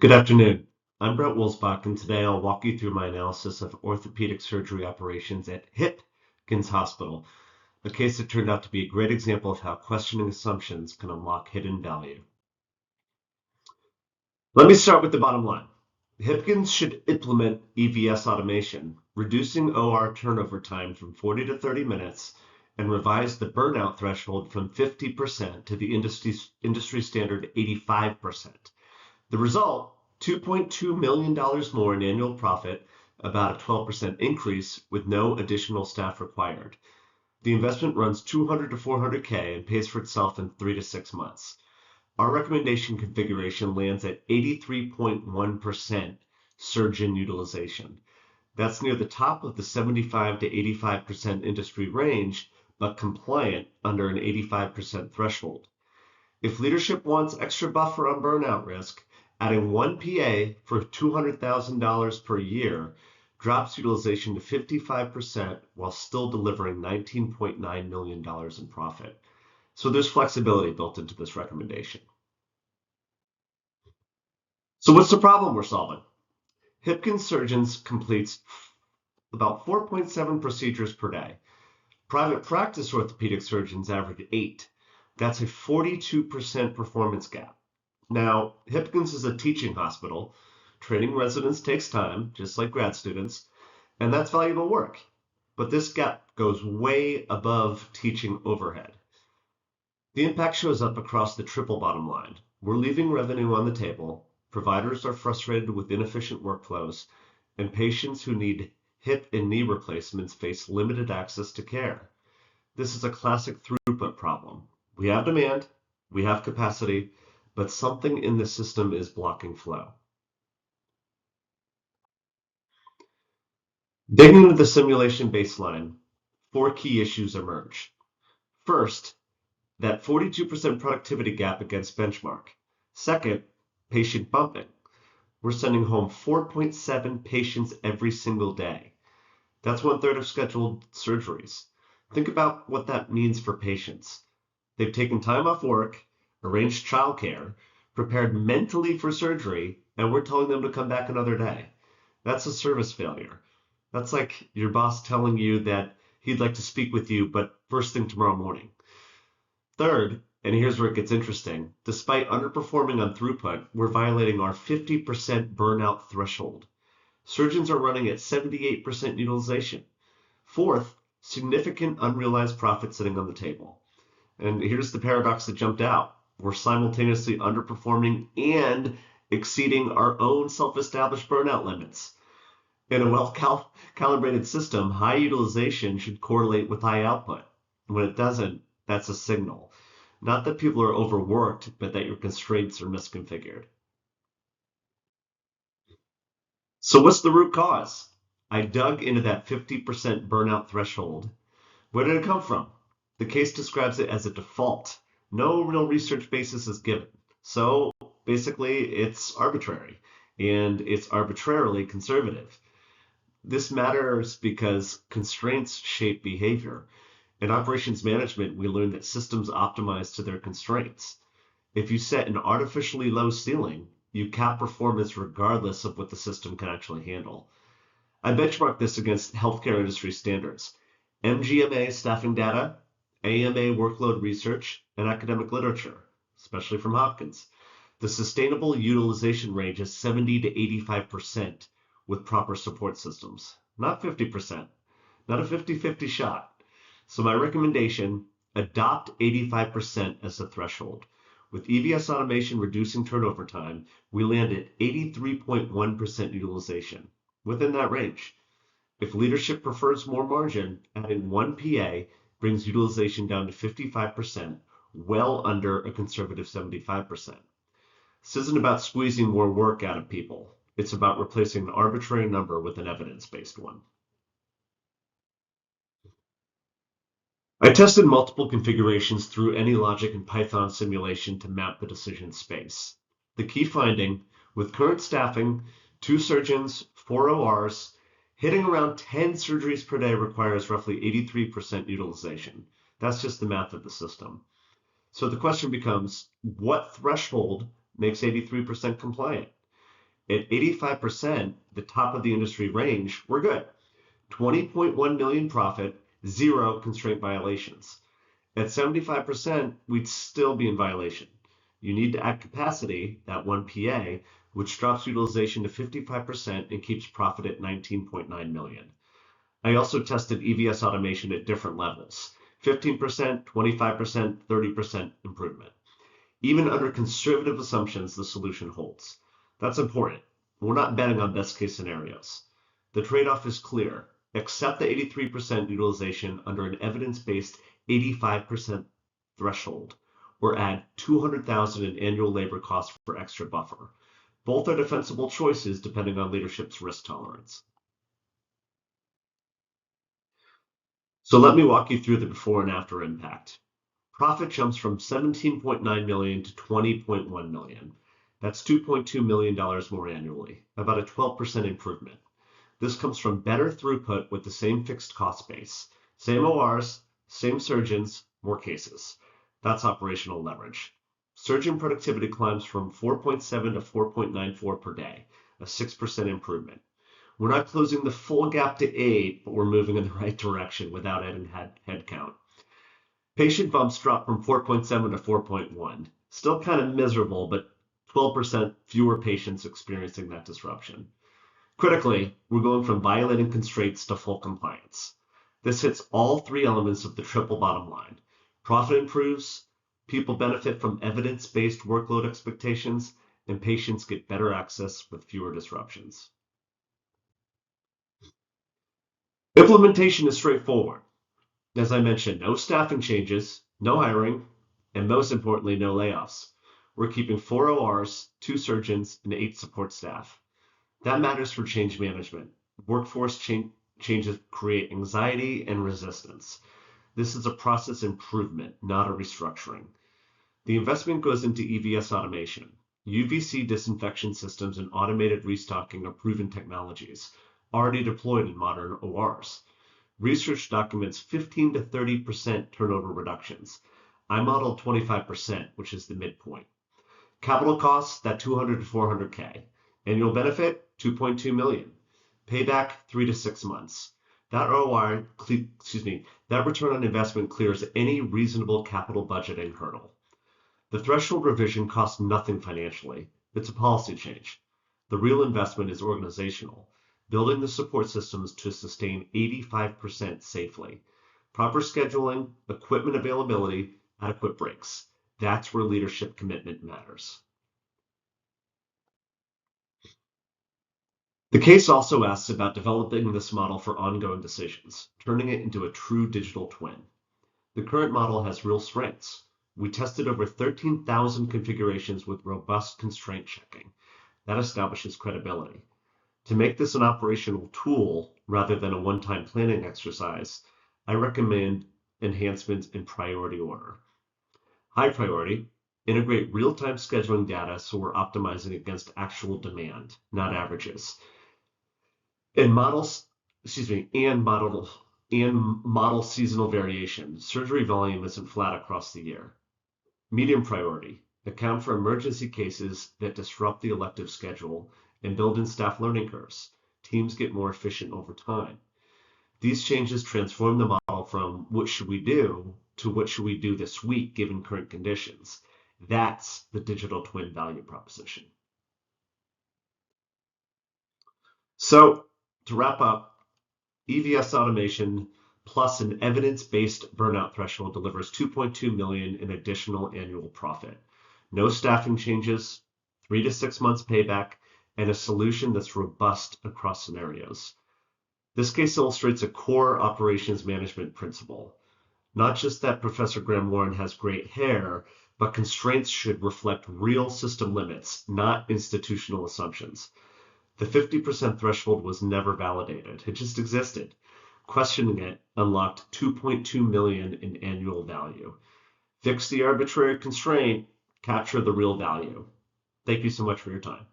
Good afternoon. I'm Brett Wilzbach, and today I'll walk you through my analysis of orthopedic surgery operations at Hipkins Hospital, a case that turned out to be a great example of how questioning assumptions can unlock hidden value. Let me start with the bottom line. Hipkins should implement EVS automation, reducing OR turnover time from 40 to 30 minutes, and revise the burnout threshold from 50% to the industry standard 85%. The result, $2.2 million more in annual profit, about a 12% increase with no additional staff required. The investment runs 200 to 400K and pays for itself in 3 to 6 months. Our recommendation configuration lands at 83.1% surgeon utilization. That's near the top of the 75 to 85% industry range, but compliant under an 85% threshold. If leadership wants extra buffer on burnout risk, adding one PA for $200,000 per year drops utilization to 55% while still delivering $19.9 million in profit. So there's flexibility built into this recommendation. So what's the problem we're solving? Hipkins surgeons completes about 4.7 procedures per day. Private practice orthopedic surgeons average 8. That's a 42% performance gap. Now, Hipkins is a teaching hospital. Training residents takes time, just like grad students, and that's valuable work. But this gap goes way above teaching overhead. The impact shows up across the triple bottom line. We're leaving revenue on the table, providers are frustrated with inefficient workflows, and patients who need hip and knee replacements face limited access to care. This is a classic throughput problem. We have demand, we have capacity, but something in the system is blocking flow. Digging into the simulation baseline, 4 key issues emerge. First, that 42% productivity gap against benchmark. Second, patient bumping. We're sending home 4.7 patients every single day. That's 1/3 of scheduled surgeries. Think about what that means for patients. They've taken time off work, arranged childcare, prepared mentally for surgery, and we're telling them to come back another day. That's a service failure. That's like your boss telling you that he'd like to speak with you, but first thing tomorrow morning. Third, and here's where it gets interesting, despite underperforming on throughput, we're violating our 50% burnout threshold. Surgeons are running at 78% utilization. Fourth, significant unrealized profit sitting on the table. And here's the paradox that jumped out. We're simultaneously underperforming and exceeding our own self-established burnout limits. In a well-calibrated system, high utilization should correlate with high output. When it doesn't, that's a signal. Not that people are overworked, but that your constraints are misconfigured. So what's the root cause? I dug into that 50% burnout threshold. Where did it come from? The case describes it as a default. No real research basis is given. So basically, it's arbitrary, and it's arbitrarily conservative. This matters because constraints shape behavior. In operations management, we learned that systems optimize to their constraints. If you set an artificially low ceiling, you cap performance regardless of what the system can actually handle. I benchmark this against healthcare industry standards, MGMA staffing data, AMA workload research, and academic literature, especially from Hopkins. The sustainable utilization range is 70 to 85% with proper support systems, not 50%, not a 50-50 shot. So my recommendation, adopt 85% as the threshold. With EVS automation reducing turnover time, we land at 83.1% utilization, within that range. If leadership prefers more margin, adding one PA brings utilization down to 55%, well under a conservative 75%. This isn't about squeezing more work out of people. It's about replacing an arbitrary number with an evidence-based one. I tested multiple configurations through AnyLogic and Python simulation to map the decision space. The key finding, with current staffing, 2 surgeons, 4 ORs, hitting around 10 surgeries per day requires roughly 83% utilization. That's just the math of the system. So the question becomes, what threshold makes 83% compliant? At 85%, the top of the industry range, we're good. 20.1 million profit, zero constraint violations. At 75%, we'd still be in violation. You need to add capacity, that 1 PA, which drops utilization to 55% and keeps profit at 19.9 million. I also tested EVS automation at different levels, 15%, 25%, 30% improvement. Even under conservative assumptions, the solution holds. That's important. We're not betting on best case scenarios. The trade-off is clear. Accept the 83% utilization under an evidence-based 85% threshold, or add 200,000 in annual labor costs for extra buffer. Both are defensible choices depending on leadership's risk tolerance. So let me walk you through the before and after impact. Profit jumps from 17.9 million to 20.1 million. That's $2.2 million more annually, about a 12% improvement. This comes from better throughput with the same fixed cost base, same ORs, same surgeons, more cases. That's operational leverage. Surgeon productivity climbs from 4.7 to 4.94 per day, a 6% improvement. We're not closing the full gap to 8, but we're moving in the right direction without adding head count. Patient bumps drop from 4.7 to 4.1. Still kind of miserable, but 12% fewer patients experiencing that disruption. Critically, we're going from violating constraints to full compliance. This hits all three elements of the triple bottom line. Profit improves, people benefit from evidence-based workload expectations, and patients get better access with fewer disruptions. Implementation is straightforward. As I mentioned, no staffing changes, no hiring, and most importantly, no layoffs. We're keeping 4 ORs, 2 surgeons, and 8 support staff. That matters for change management. Workforce changes create anxiety and resistance. This is a process improvement, not a restructuring. The investment goes into EVS automation. UVC disinfection systems and automated restocking are proven technologies, already deployed in modern ORs. Research documents 15 to 30% turnover reductions. I modeled 25%, which is the midpoint. Capital costs, that 200 to 400K. Annual benefit, 2.2 million. Payback, 3 to 6 months. That that return on investment clears any reasonable capital budgeting hurdle. The threshold revision costs nothing financially. It's a policy change. The real investment is organizational, building the support systems to sustain 85% safely. Proper scheduling, equipment availability, adequate breaks. That's where leadership commitment matters. The case also asks about developing this model for ongoing decisions, turning it into a true digital twin. The current model has real strengths. We tested over 13,000 configurations with robust constraint checking. That establishes credibility. To make this an operational tool rather than a one-time planning exercise, I recommend enhancements in priority order. High priority, integrate real-time scheduling data so we're optimizing against actual demand, not averages. And model seasonal variation. Surgery volume isn't flat across the year. Medium priority, account for emergency cases that disrupt the elective schedule and build in staff learning curves. Teams get more efficient over time. These changes transform the model from what should we do to what should we do this week given current conditions. That's the digital twin value proposition. So to wrap up, EVS automation plus an evidence-based burnout threshold delivers 2.2 million in additional annual profit. No staffing changes, 3 to 6 months payback, and a solution that's robust across scenarios. This case illustrates a core operations management principle. Not just that Professor Graham Warren has great hair, but constraints should reflect real system limits, not institutional assumptions. The 50% threshold was never validated. It just existed. Questioning it unlocked 2.2 million in annual value. Fix the arbitrary constraint, capture the real value. Thank you so much for your time.